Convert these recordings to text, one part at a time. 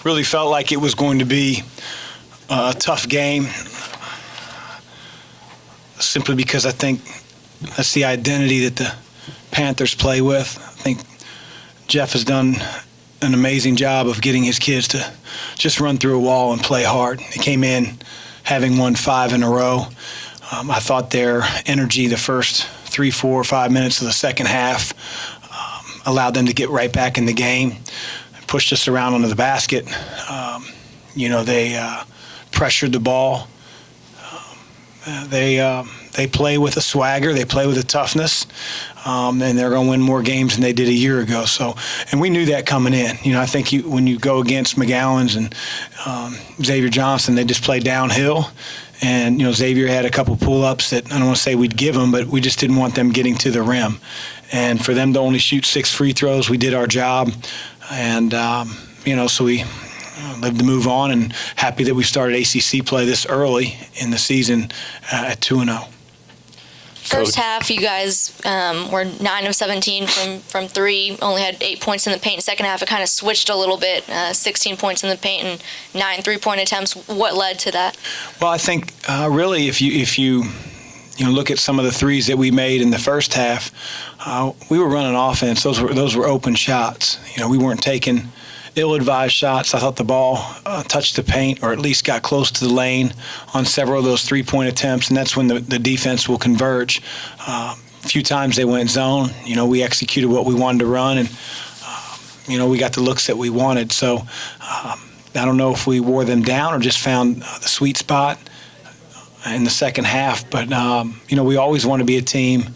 really felt like it was going to be a tough game, simply because I think that's the identity that the Panthers play with. I think Jeff has done an amazing job of getting his kids to just run through a wall and play hard. They came in having won 5 in a row. I thought their energy the first 3, 4, 5 minutes of the second half allowed them to get right back in the game, pushed us around onto the basket. They pressured the ball. They play with a swagger. They play with a toughness, and they're going to win more games than they did a year ago. So, and we knew that coming in. I think when you go against McGowan's and Xavier Johnson, they just play downhill. And, Xavier had a couple pull-ups that I don't want to say we'd give them, but we just didn't want them getting to the rim. And for them to only shoot 6 free throws, we did our job. And, so we lived to move on, and happy that we started ACC play this early in the season at 2-0. First half, you guys were 9 of 17 from 3, only had 8 points in the paint. Second half, it kind of switched a little bit, 16 points in the paint and 9 3-point attempts. What led to that? Well, I think really if you look at some of the threes that we made in the first half, we were running offense. Those were open shots. We weren't taking ill-advised shots. I thought the ball touched the paint, or at least got close to the lane on several of those 3-point attempts, and that's when the defense will converge. A few times they went zone. We executed what we wanted to run, and we got the looks that we wanted. So I don't know if we wore them down or just found the sweet spot in the second half. But we always want to be a team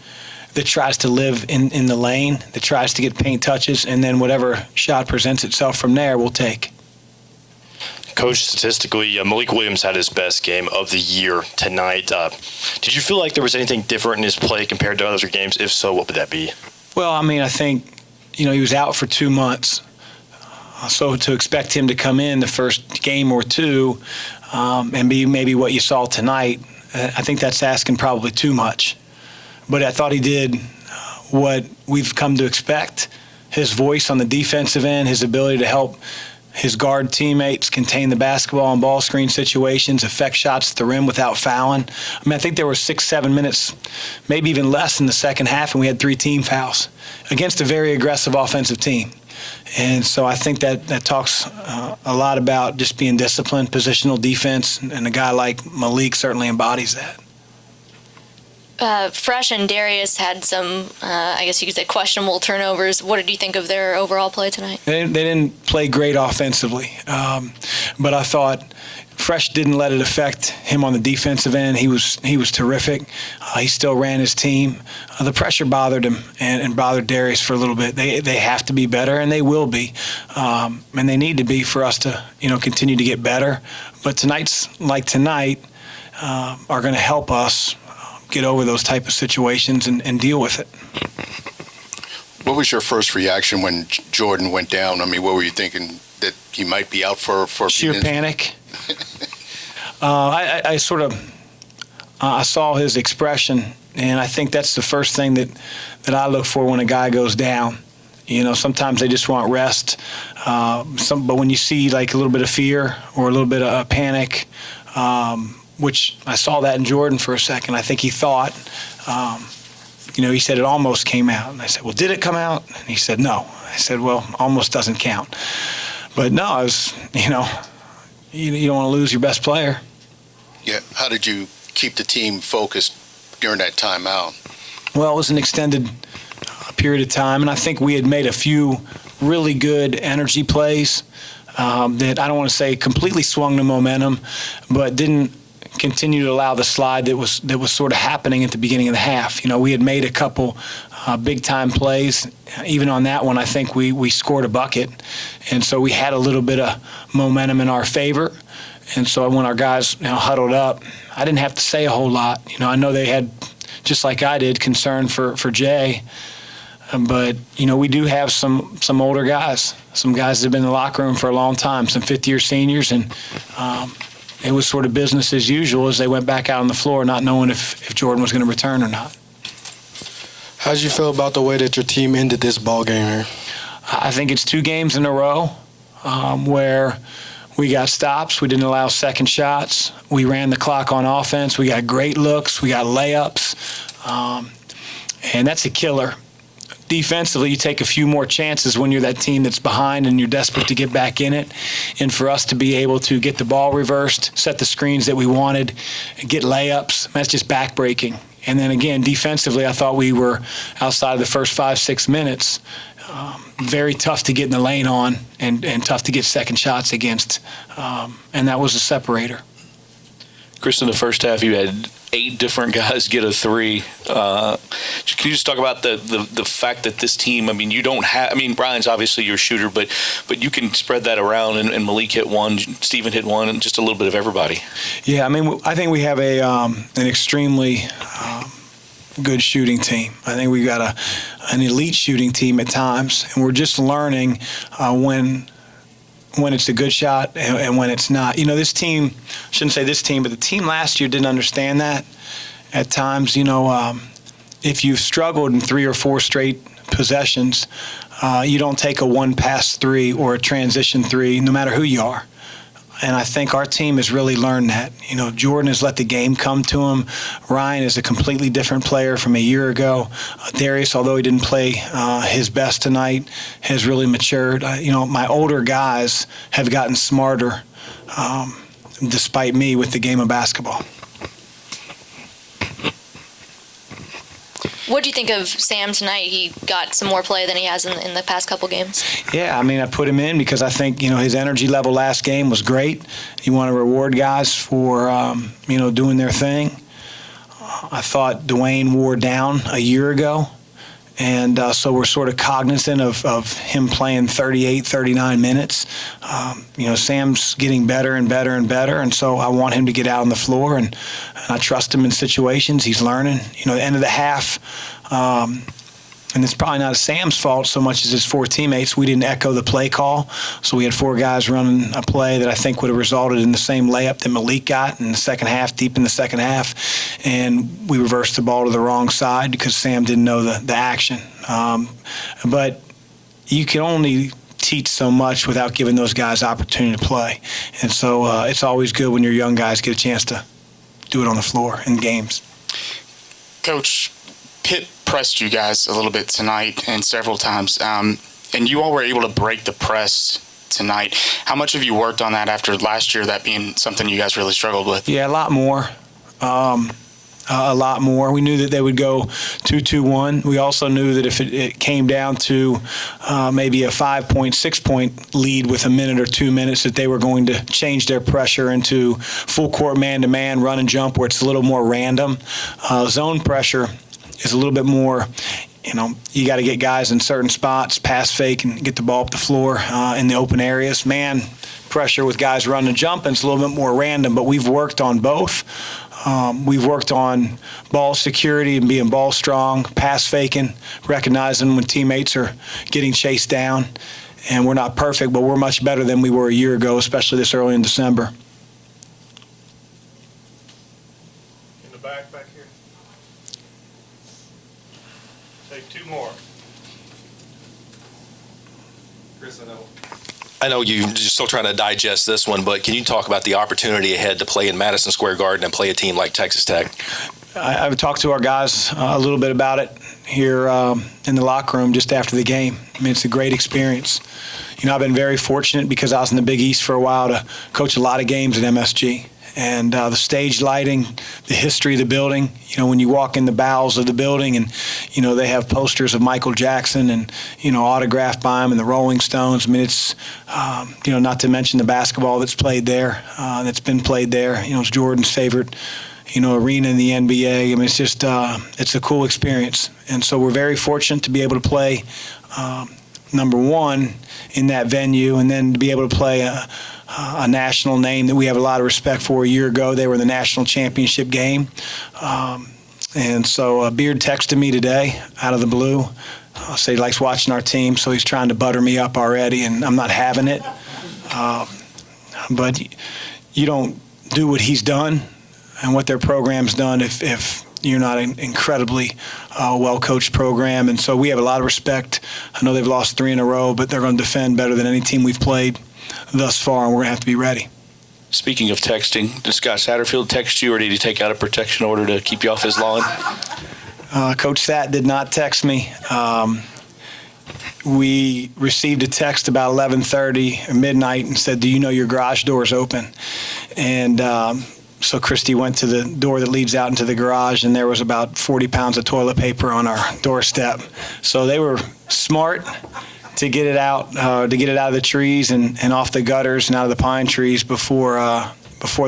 that tries to live in the lane, that tries to get paint touches, and then whatever shot presents itself from there, we'll take. Coach, statistically, Malik Williams had his best game of the year tonight. Did you feel like there was anything different in his play compared to other games? If so, what would that be? Well, I think, he was out for 2 months. So to expect him to come in the first game or two and be maybe what you saw tonight, I think that's asking probably too much. But I thought he did what we've come to expect. His voice on the defensive end, his ability to help his guard teammates contain the basketball in ball screen situations, affect shots at the rim without fouling. I think there were 6-7 minutes, maybe even less in the second half, and we had 3 team fouls against a very aggressive offensive team. And so I think that talks a lot about just being disciplined, positional defense, and a guy like Malik certainly embodies that. Fresh and Darius had some, I guess you could say, questionable turnovers. What did you think of their overall play tonight? They didn't play great offensively, but I thought Fresh didn't let it affect him on the defensive end. He was terrific. He still ran his team. The pressure bothered him and bothered Darius for a little bit. They have to be better, and they will be, and they need to be for us to continue to get better. But tonight are going to help us get over those type of situations and deal with it. What was your first reaction when Jordan went down? What were you thinking, that he might be out for sheer panic? I saw his expression, and I think that's the first thing that I look for when a guy goes down. Sometimes they just want rest. But when you see like a little bit of fear or a little bit of panic, which I saw that in Jordan for a second. I think he thought, he said it almost came out. And I said, well, did it come out? And he said, no. I said, well, almost doesn't count. But no, I was, you don't want to lose your best player. Yeah. How did you keep the team focused during that timeout? Well, it was an extended period of time, and I think we had made a few really good energy plays that I don't want to say completely swung the momentum, but didn't continue to allow the slide that was sort of happening at the beginning of the half. We had made a couple big-time plays. Even on that one, I think we scored a bucket. And so we had a little bit of momentum in our favor. And so when our guys huddled up, I didn't have to say a whole lot. I know they had, just like I did, concern for Jay. But, we do have some older guys, some guys that have been in the locker room for a long time, some fifth-year seniors, and it was sort of business as usual as they went back out on the floor, not knowing if Jordan was going to return or not. How did you feel about the way that your team ended this ball game here? I think it's 2 games in a row. where we got stops. We didn't allow second shots. We ran the clock on offense. We got great looks. We got layups. And that's a killer. Defensively, you take a few more chances when you're that team that's behind and you're desperate to get back in it. And for us to be able to get the ball reversed, set the screens that we wanted, get layups, that's just backbreaking. And then again, defensively, I thought we were, outside of the first 5-6 minutes, very tough to get in the lane on and tough to get second shots against. And that was a separator. Chris, in the first half, you had 8 different guys get a 3. Can you just talk about the fact that this team, I mean, you don't have, I mean, Brian's obviously your shooter, but you can spread that around, and Malik hit 1, Steven hit 1, and just a little bit of everybody. Yeah, I mean, I think we have an extremely good shooting team. I think we've got an elite shooting team at times, and we're just learning when it's a good shot and when it's not. You know, this team, I shouldn't say this team, but the team last year didn't understand that at times. You know, if you've struggled in 3 or 4 straight possessions, you don't take a 1-pass 3 or a transition 3, no matter who you are. And I think our team has really learned that. You know, Jordan has let the game come to him. Ryan is a completely different player from a year ago. Darius, although he didn't play his best tonight, has really matured. You know, my older guys have gotten smarter despite me with the game of basketball. What do you think of Sam tonight? He got some more play than he has in the past couple games. Yeah, I mean, I put him in because I think, you know, his energy level last game was great. You want to reward guys for, you know, doing their thing. I thought Dwayne wore down a year ago, and so we're sort of cognizant of him playing 38, 39 minutes. You know, Sam's getting better and better and better, and so I want him to get out on the floor, and I trust him in situations. He's learning. You know, at the end of the half, and it's probably not Sam's fault so much as his 4 teammates. We didn't echo the play call, so we had 4 guys running a play that I think would have resulted in the same layup that Malik got in the second half, deep in the second half, and we reversed the ball to the wrong side because Sam didn't know the action. But you can only teach so much without giving those guys opportunity to play, and so it's always good when your young guys get a chance to do it on the floor in games. Coach, Pitt pressed you guys a little bit tonight and several times, and you all were able to break the press tonight. How much have you worked on that after last year, that being something you guys really struggled with? Yeah, a lot more. A lot more. We knew that they would go 2-2-1. We also knew that if it came down to maybe a 5-point, 6-point lead with a minute or 2 minutes, that they were going to change their pressure into full court man-to-man, run and jump, where it's a little more random. Zone pressure is a little bit more, you know, you got to get guys in certain spots, pass fake, and get the ball up the floor in the open areas. Man pressure with guys running and jumping, it's a little bit more random, but we've worked on both. We've worked on ball security and being ball strong, pass faking, recognizing when teammates are getting chased down. And we're not perfect, but we're much better than we were a year ago, especially this early in December. In the back here. Take 2 more. Chris, I know you're still trying to digest this one, but can you talk about the opportunity ahead to play in Madison Square Garden and play a team like Texas Tech? I've talked to our guys a little bit about it here in the locker room just after the game. I mean, it's a great experience. You know, I've been very fortunate because I was in the Big East for a while to coach a lot of games at MSG. And the stage lighting, the history of the building, you know, when you walk in the bowels of the building and, you know, they have posters of Michael Jackson and, you know, autographed by him and the Rolling Stones. I mean, it's, you know, not to mention the basketball that's played there, that's been played there. You know, it's Jordan's favorite, you know, arena in the NBA. I mean, it's just, it's a cool experience. And so we're very fortunate to be able to play, number one, in that venue, and then to be able to play a national name that we have a lot of respect for. A year ago, they were in the national championship game. And so Beard texted me today out of the blue. Said he likes watching our team, so he's trying to butter me up already, and I'm not having it. But you don't do what he's done and what their program's done if you're not an incredibly well-coached program. And so we have a lot of respect. I know they've lost 3 in a row, but they're going to defend better than any team we've played thus far, and we're going to have to be ready. Speaking of texting, did Scott Satterfield text you, or did he take out a protection order to keep you off his lawn? Coach Sat did not text me. We received a text about 11:30 or midnight and said, "Do you know your garage door is open?" And so Christy went to the door that leads out into the garage, and there was about 40 pounds of toilet paper on our doorstep. So they were smart to get it out of the trees and off the gutters and out of the pine trees before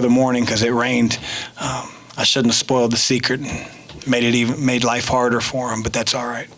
the morning, because it rained. I shouldn't have spoiled the secret and made life harder for them, but that's all right.